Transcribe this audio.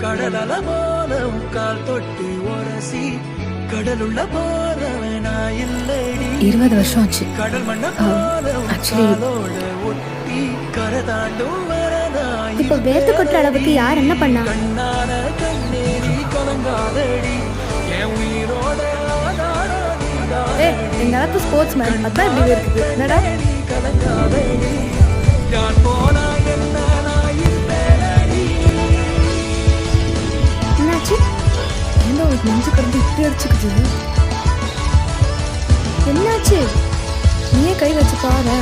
கடலல போல கால் தொட்டு உரசி கடலுள்ள போல நான் இல்லடி 20 வருஷம் ஆச்சு. கடல் மண்ண போல காலோட ஒட்டி கரதாண்டும் வரதாய் இப்போ வேர்த்து கொட்டுற அளவுக்கு யார் என்ன பண்ணா? கண்ணான கண்ணேரி கலங்காதடி என் உயிரோட எங்க அளவுக்கு ஸ்போர்ட்ஸ் மேன் அதான் இப்படி இருக்குது என்னடா? கலங்காதடி யார் போனா என்ன நான் இல்லடி. என்னாச்சு? ஏன்டா ஒரு நெஞ்சு கடந்து இப்படி அடிச்சுக்குது? என்னாச்சு? நீயே கை வச்சு பாரு.